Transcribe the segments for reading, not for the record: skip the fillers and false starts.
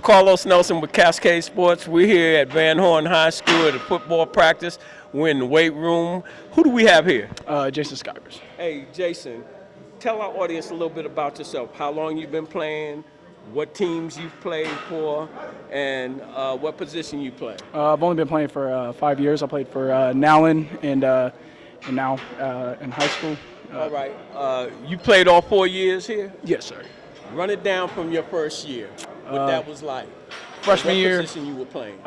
Carlos Nelson with Cascade Sports. We're here at Van Horn High School at a football practice. We're in the weight room. Who do we have here? Jason Skivers. Hey, Jason, tell our audience a little bit about yourself. How long you've been playing, what teams you've played for, and what position you play. I've only been playing for 5 years. I played for Nowlin and now in high school. All right. You played all 4 years here? Yes, sir. Run it down from your first year, what that was like. Freshman year. What position you were playing?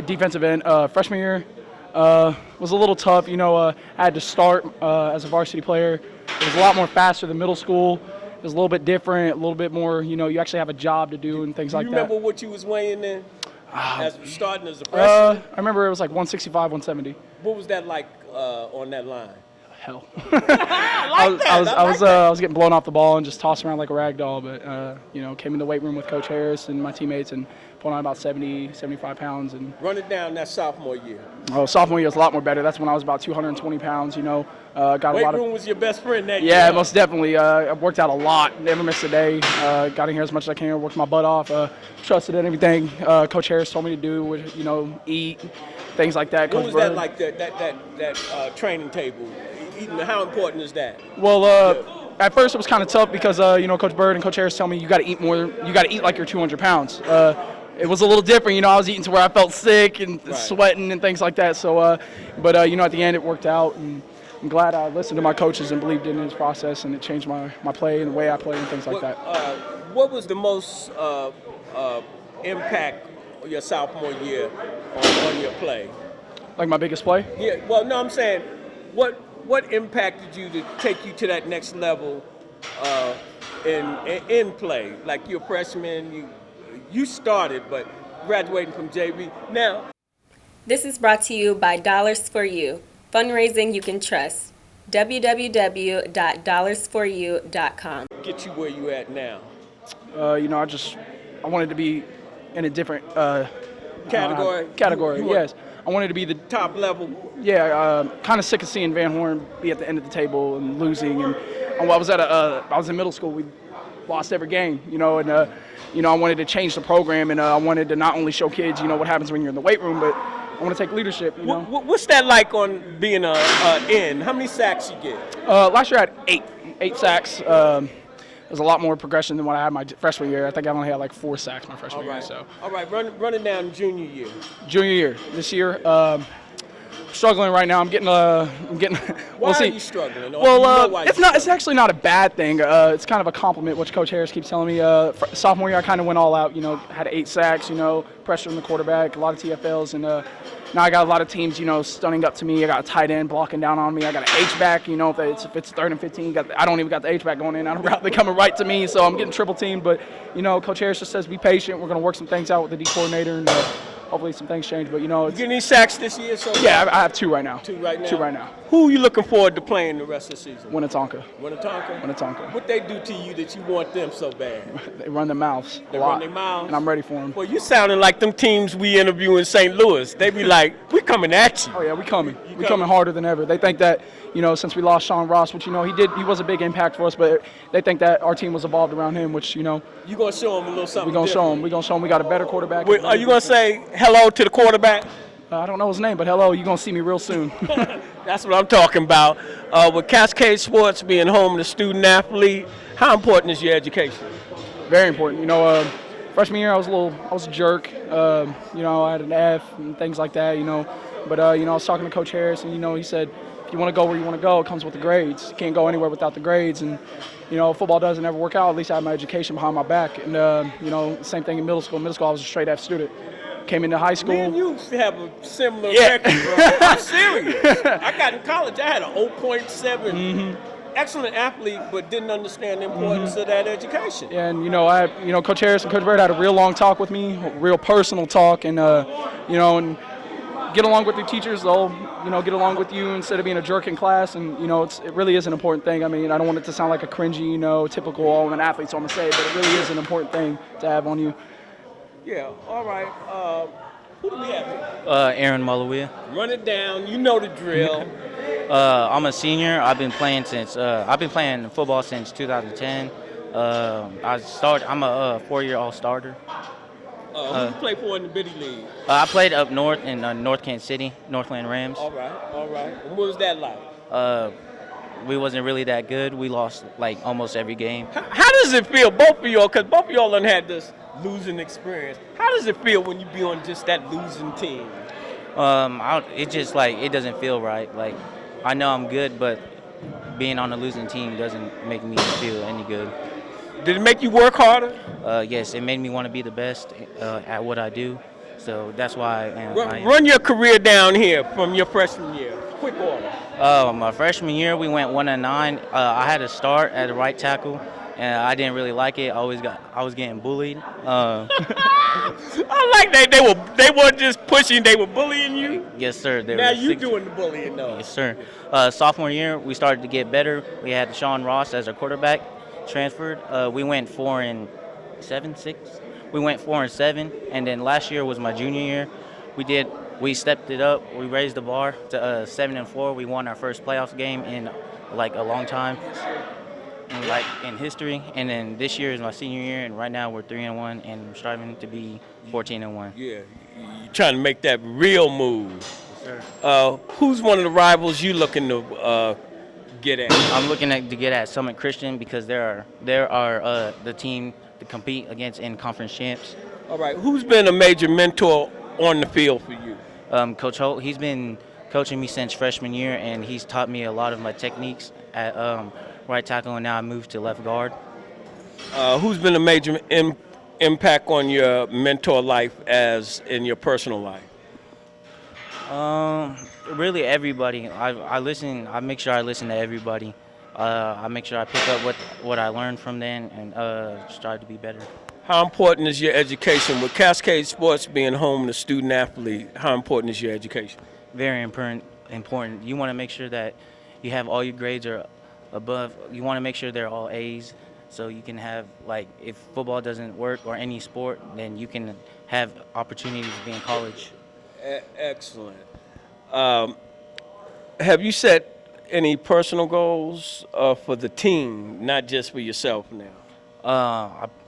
Defensive end. Freshman year was a little tough. I had to start as a varsity player. It was a lot more faster than middle school. It was a little bit different, a little bit more, you actually have a job to do and things like that. You remember what you was weighing in? Starting as a freshman? I remember it was like 165, 170. What was that like on that line? Hell. I was getting blown off the ball and just tossed around like a rag doll, but came in the weight room with Coach Harris and my teammates and put on about 70, 75 pounds. And run it down that sophomore year. Oh, sophomore year was a lot more better. That's when I was about 220 pounds. Got a weight lot of. Room was your best friend that year. Yeah, most definitely. I've worked out a lot. Never missed a day. Got in here as much as I can. Worked my butt off. Trusted in everything Coach Harris told me to do. With eat, things like that. What Coach was Bird. that like? That training table. How important is that? Well, at first it was kind of tough because Coach Bird and Coach Harris tell me you got to eat more. You got to eat like you're 200 pounds. It was a little different. I was eating to where I felt sick and sweating and things like that. So, but at the end it worked out, and I'm glad I listened to my coaches and believed in his process, and it changed my play and the way I play and things like that. What was the most impact your sophomore year on your play? Like my biggest play? Yeah. Well, no, I'm saying what impacted you to take you to that next level in play? Like you're a freshman, you started, but graduating from JV. Now, this is brought to you by Dollars for You, fundraising you can trust. www.dollarsforyou.com. Get you where you at now. I wanted to be in a different Category. Yes. I wanted to be the top level. Yeah, kind of sick of seeing Van Horn be at the end of the table and losing. And I was in middle school. We lost every game, and I wanted to change the program, and I wanted to not only show kids, what happens when you're in the weight room, but I want to take leadership. What's that like on being a end? How many sacks you get? Last year I had eight sacks. There's a lot more progression than what I had my freshman year. I think I only had like 4 sacks my freshman year. So. All right, run it down junior year. Junior year. This year, struggling right now. I'm getting. Why are you struggling? Well, it's actually not a bad thing. It's kind of a compliment, which Coach Harris keeps telling me. Sophomore year, I kind of went all out. Had 8 sacks. Pressure on the quarterback, a lot of TFLs, and now I got a lot of teams. Stunning up to me. I got a tight end blocking down on me. I got an H back. If it's 3rd and 15, I don't even got the H back going in. I don't route. They coming right to me, so I'm getting triple teamed. But Coach Harris just says be patient. We're gonna work some things out with the D coordinator and. Hopefully some things change, but you get any sacks this year? Yeah, I have 2 right now. 2 right now. 2 right now. Who are you looking forward to playing the rest of the season? Winnetonka. Winnetonka. What they do to you that you want them so bad? They run their mouths. They run their mouths, and I'm ready for them. Well, you sounding like them teams we interview in St. Louis. They be like, "We coming at you." Oh yeah, we coming. We coming harder than ever. They think that since we lost Sean Ross, which he was a big impact for us, but they think that our team was evolved around him, which you gonna show them a little something. We gonna show them. We gonna show them we got a better quarterback. Are you gonna say hello to the quarterback? I don't know his name, but hello, you're going to see me real soon. That's what I'm talking about. With Cascade Sports being home to student athlete, how important is your education? Very important. Freshman year I was a jerk. I had an F and things like that, But, I was talking to Coach Harris, and, he said, if you want to go where you want to go, it comes with the grades. You can't go anywhere without the grades. And, football doesn't ever work out. At least I had my education behind my back. And, same thing in middle school. Middle school, I was a straight F student. Came into high school. Man, you have a similar record, bro. I'm serious. I got in college, I had an 0.7. Mm-hmm. Excellent athlete, but didn't understand the importance of that education. And Coach Harris and Coach Bird had a real long talk with me, a real personal talk, and and get along with your teachers. They'll get along with you instead of being a jerk in class, and it really is an important thing. I mean, I don't want it to sound like a cringy, typical all an athlete, so I'm gonna say it, but it really is an important thing to have on you. Yeah, all right. Who do we have here? Aaron Maluia. Run it down. You know the drill. I'm a senior. I've been playing football since 2010. I'm a 4-year all-starter. Who you play for in the Biddy League? I played up north in North Kansas City, Northland Rams. All right. And what was that like? We wasn't really that good. We lost like almost every game. How does it feel, both of y'all, because both of y'all done had this losing experience. How does it feel when you be on just that losing team? It just like it doesn't feel right. Like I know I'm good, but being on a losing team doesn't make me feel any good. Did it make you work harder? Yes, it made me want to be the best at what I do. So that's why I am. Run your career down here from your freshman year. Quick order. My freshman year, we went 1-9. I had to start at the right tackle, and I didn't really like it. I was getting bullied. I like that they weren't just pushing; they were bullying you. Yes, sir. Now you doing the bullying, though. Yes, sir. Sophomore year, we started to get better. We had Sean Ross as our quarterback, transferred. We went 4-7, 6. We went 4-7, and then last year was my junior year. We stepped it up. We raised the bar to 7-4. We won our first playoffs game in like a long time, in history. And then this year is my senior year, and right now we're 3-1, and we're striving to be 14-1. Yeah, you're trying to make that real move. Yes, sir. Who's one of the rivals you looking to get at? I'm looking to get at Summit Christian because they're the team to compete against in conference champs. All right, who's been a major mentor on the field for you? Coach Holt, he's been coaching me since freshman year, and he's taught me a lot of my techniques at right tackle, and now I moved to left guard. Who's been a major impact on your mentor life as in your personal life? Really everybody. I listen. I make sure I listen to everybody. I make sure I pick up what I learned from them and strive to be better. How important is your education? With Cascade Sports being home to student athlete, how important is your education? Very important. You want to make sure that you have all your grades are above. You want to make sure they're all A's, so you can have, like, if football doesn't work or any sport, then you can have opportunities to be in college. Excellent. Have you set any personal goals for the team, not just for yourself now?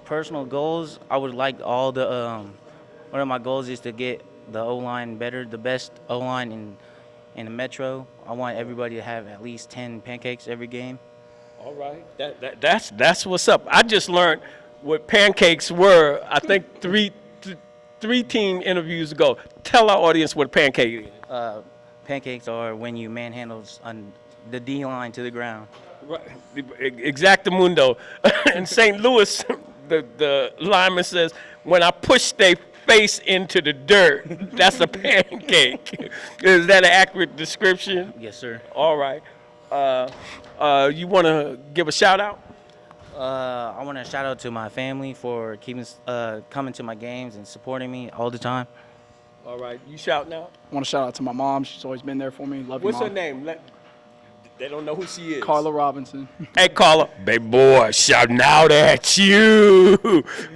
Personal goals, I would like all the one of my goals is to get the O-line better, the best O-line in the Metro. I want everybody to have at least 10 pancakes every game. All right, that's what's up. I just learned what pancakes were, I think three team interviews ago. Tell our audience what a pancake is. Pancakes are when you manhandle the D-line to the ground. Right, exactamundo. In St. Louis, the lineman says, when I push their face into the dirt, that's a pancake. Is that an accurate description? Yes, sir. All right. You want to give a shout out? I want to shout out to my family for coming to my games and supporting me all the time. All right. You shout now? I want to shout out to my mom. She's always been there for me. Love you, What's Mom. her name? They don't know who she is. Carla Robinson. Hey, Carla. Baby boy, shouting out at you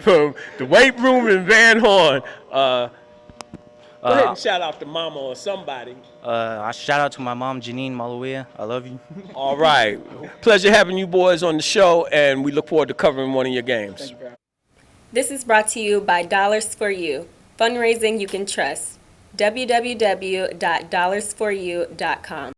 from the weight room in Van Horn. Go ahead and shout out to Mama or somebody. I shout out to my mom, Janine Maluia. I love you. All right. Pleasure having you boys on the show, and we look forward to covering one of your games. Thank you for having me. This is brought to you by Dollars for You, fundraising you can trust. www.dollarsforyou.com.